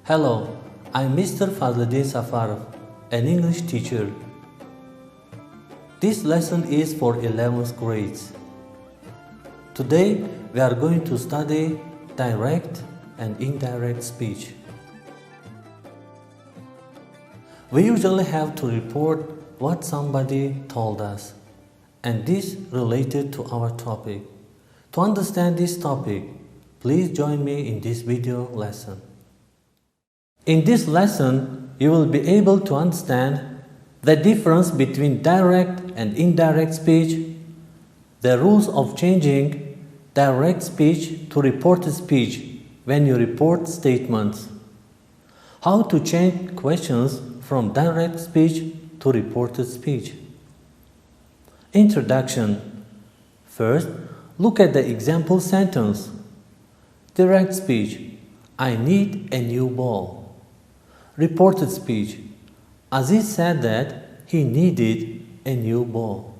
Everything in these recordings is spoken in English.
Hello, I'm Mr. Fazluddin Safarov, an English teacher. This lesson is for 11th grades. Today we are going to study direct and indirect speech. We usually have to report what somebody told us, and this related to our topic. To understand this topic, please join me in this video lesson. In this lesson, you will be able to understand the difference between direct and indirect speech, the rules of changing direct speech to reported speech when you report statements, how to change questions from direct speech to reported speech. Introduction. First, look at the example sentence. Direct speech: I need a new ball. Reported speech: Aziz said that he needed a new ball.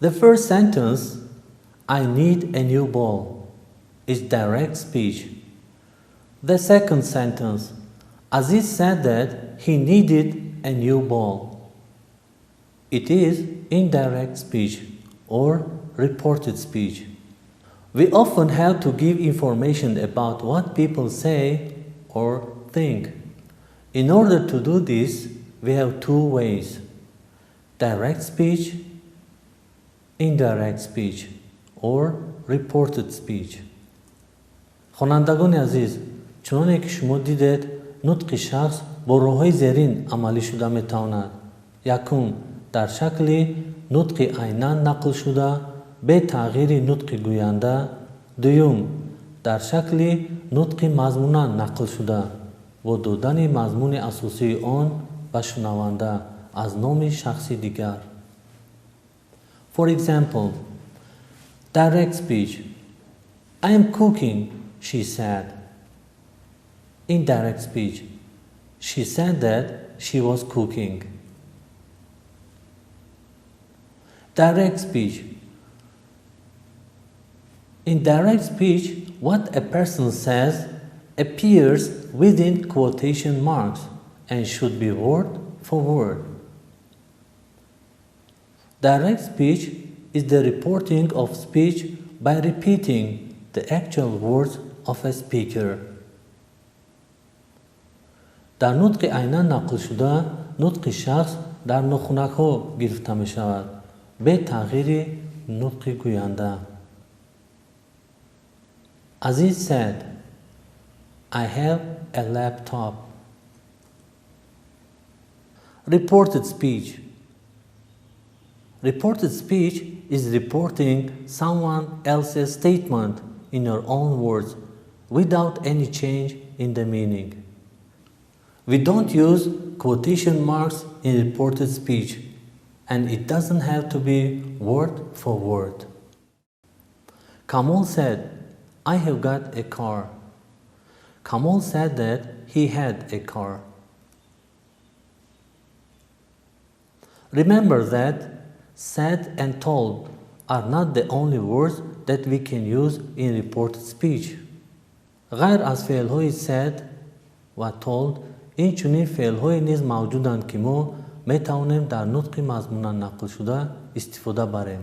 The first sentence, I need a new ball, is direct speech. The second sentence, Aziz said that he needed a new ball, it is indirect speech or reported speech. We often have to give information about what people say or think. In order to do this, we have two ways: direct speech, indirect speech, or reported speech. خوانندگان عزیز، چنانه که شما دیدید نطق شخص با راه‌های زیرین عملی شده می‌تواند. یکم در شکل نطق عیناً نقل شده به تغییر نطق گوینده، دوم در شکل نطق مضمونا نقل شده و دادن مضمون اساسی آن به شنونده از نام شخصی دیگر. For example, direct speech: I am cooking, she said. Indirect speech: she said that she was cooking. Direct speech. In direct speech, what a person says appears within quotation marks and should be word for word. Direct speech is the reporting of speech by repeating the actual words of a speaker. در نطق عیناً نقل شده، نطق شخص در ناخنک‌ها گرفته می شود به تغییر نطق گوینده. Aziz said, I have a laptop. Reported speech. Reported speech is reporting someone else's statement in your own words without any change in the meaning. We don't use quotation marks in reported speech, and it doesn't have to be word for word. Kamal said, I have got a car. Kamal said that he had a car. Remember that said and told are not the only words that we can use in reported speech. غیر از فعل‌های said و told، این چنین فعل‌های نیز موجودند که ما می‌توانیم در نطق مضمونا نقل شده استفاده بریم.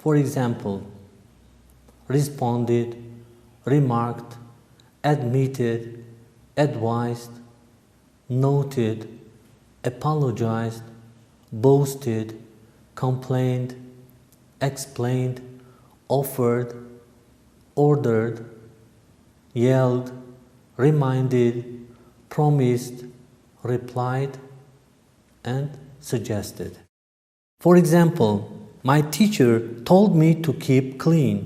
For example, responded, remarked, admitted, advised, noted, apologized, boasted, complained, explained, offered, ordered, yelled, reminded, promised, replied, and suggested. For example, my teacher told me to keep clean.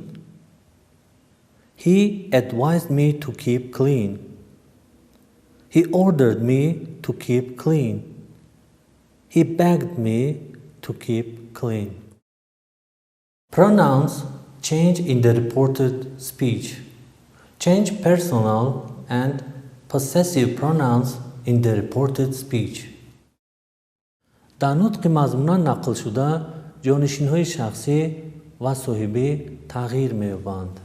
He advised me to keep clean. He ordered me to keep clean. He begged me to keep clean. Pronouns change in the reported speech. Change personal and possessive pronouns in the reported speech. در نطق مضمونا نقل شده جانشین‌های شخصی و صاحبی تغییر می‌یابند.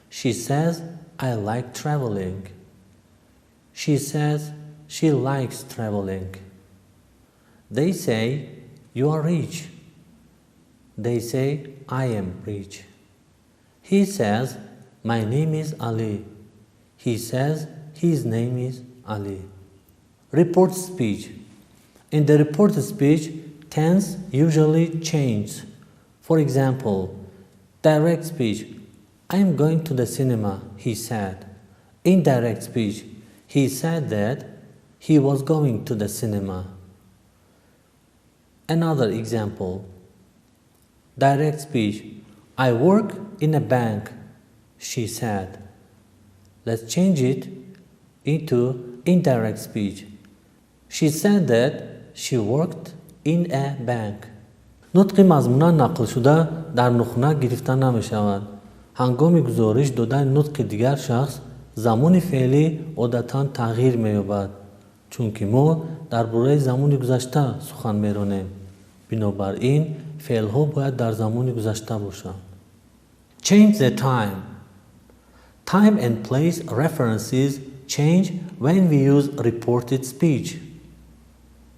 She says, I like traveling. She says, she likes traveling. They say, you are rich. They say, I am rich. He says, my name is Ali. He says, his name is Ali. Report speech. In the reported speech, tense usually changes. For example, direct speech, I am going to the cinema, he said. Indirect speech, he said that he was going to the cinema. Another example, direct speech, I work in a bank, she said. Let's change it into indirect speech. She said that she worked in a bank. نطق مضمونا نقل شده در نخونه گرفته نمی شود. هنگام گزارش دادن نطق دیگر شخص زمان فعلی عادتاً تغییر می یابد چون که ما درباره زمان گذشته سخن می رانیم. بنابراین فعل ها باید در زمان گذشته باشند. Change the time. Time and place references change when we use reported speech.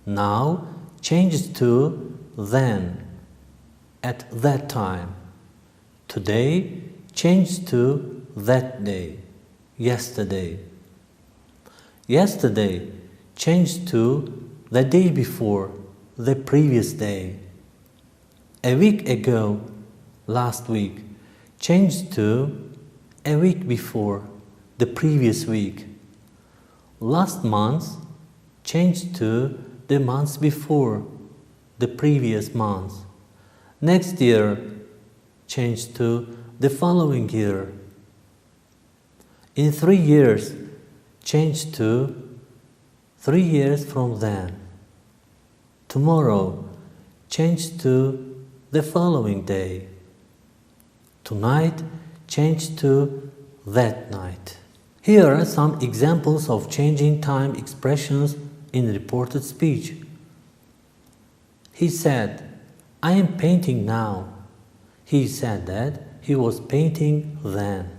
Now changes to then, at that time. Today changes to that day, yesterday. Yesterday changed to the day before, the previous day. A week ago, last week, changed to a week before, the previous week. Last month changed to the month before, the previous month. Next year changed to the following year. In 3 years changed to 3 years from then. Tomorrow changed to the following day. Tonight changed to that night. Here are some examples of changing time expressions in reported speech. He said, I am painting now. He said that he was painting then.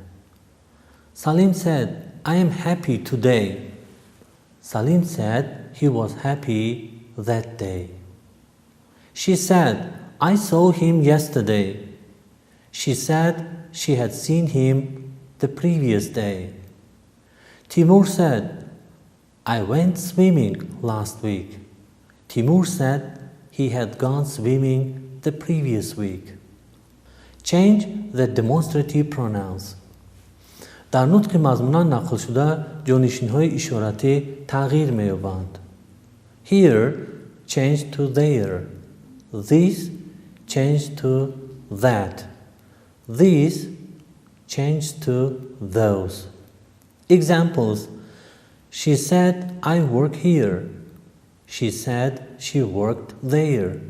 Salim said, I am happy today. Salim said he was happy that day. She said, I saw him yesterday. She said she had seen him the previous day. Timur said, I went swimming last week. Timur said he had gone swimming the previous week. Change the demonstrative pronouns. در نطق مضمونا نقل شده جانشین‌های اشارتی تغییر می‌یابند. Here change to there. This change to that. This change to those. Examples. She said, I work here. She said she worked there.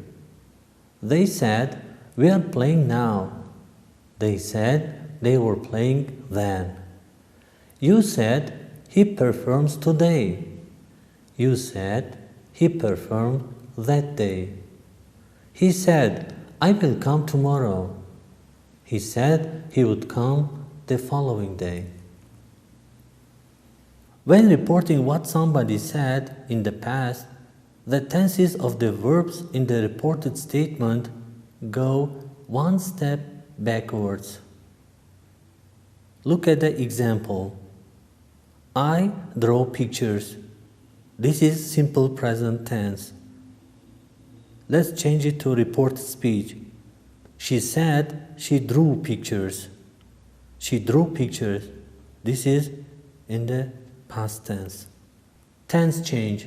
They said, we are playing now. They said they were playing then. You said he performs today. You said he performed that day. He said, I will come tomorrow. He said he would come the following day. When reporting what somebody said in the past, the tenses of the verbs in the reported statement go one step backwards. Look at the example. I draw pictures. This is simple present tense. Let's change it to reported speech. She said she drew pictures. She drew pictures. This is in the past tense. Tense change.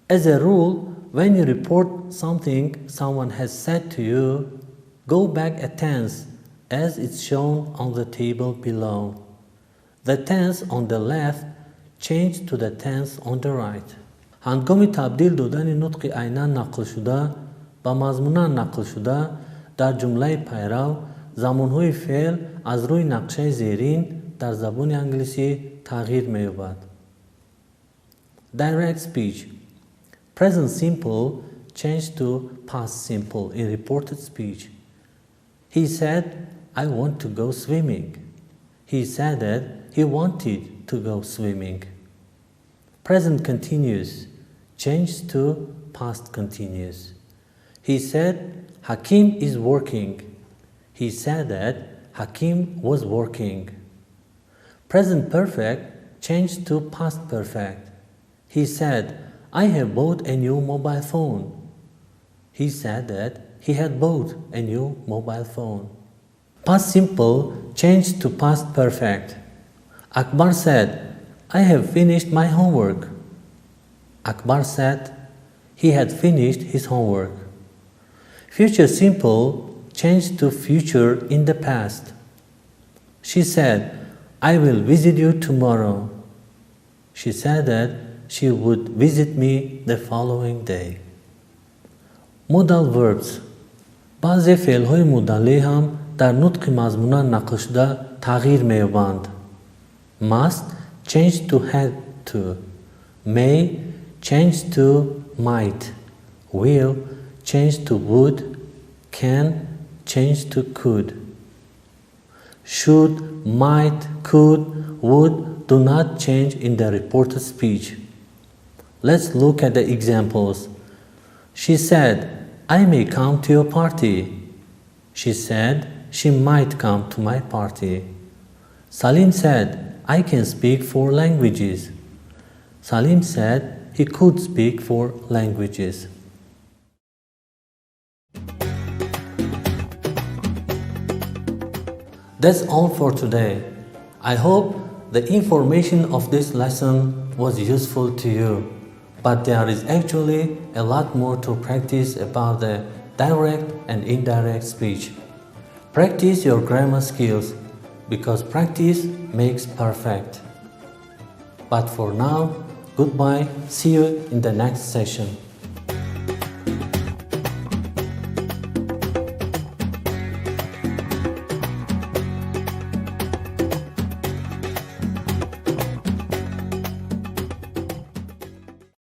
As a rule, when you report something someone has said to you, go back a tense as it's shown on the table below. The tense on the left change to the tense on the right. هنگام تبدیل دادن نطق عیناً نقل شده با مضمونا نقل شده در جمله پیرو زمانهای فعل از روی نقشه زیرین در زبان انگلیسی تغییر می‌یابد. Direct speech. Present simple changed to past simple in reported speech. He said, I want to go swimming. He said that he wanted to go swimming. Present continuous changed to past continuous. He said Hakim is working. He said that Hakim was working. Present perfect changed to past perfect. He said, I have bought a new mobile phone. He said that he had bought a new mobile phone. Past simple changed to past perfect. Akbar said, I have finished my homework. Akbar said he had finished his homework. Future simple changed to future in the past. She said, I will visit you tomorrow. She said that she would visit me the following day. Modal verbs. баъзе феълҳои модалӣ ҳам дар нутқи мазмунан нақлшуда тағйир меёбанд. Must change to had to. May change to might. Will change to would. Can change to could. Should, might, could, would do not change in the reported speech. Let's look at the examples. She said, I may come to your party. She said, she might come to my party. Salim said, I can speak 4 languages. Salim said he could speak 4 languages. That's all for today. I hope the information of this lesson was useful to you. But there is actually a lot more to practice about the direct and indirect speech. Practice your grammar skills because practice makes perfect. But for now, goodbye. See you in the next session.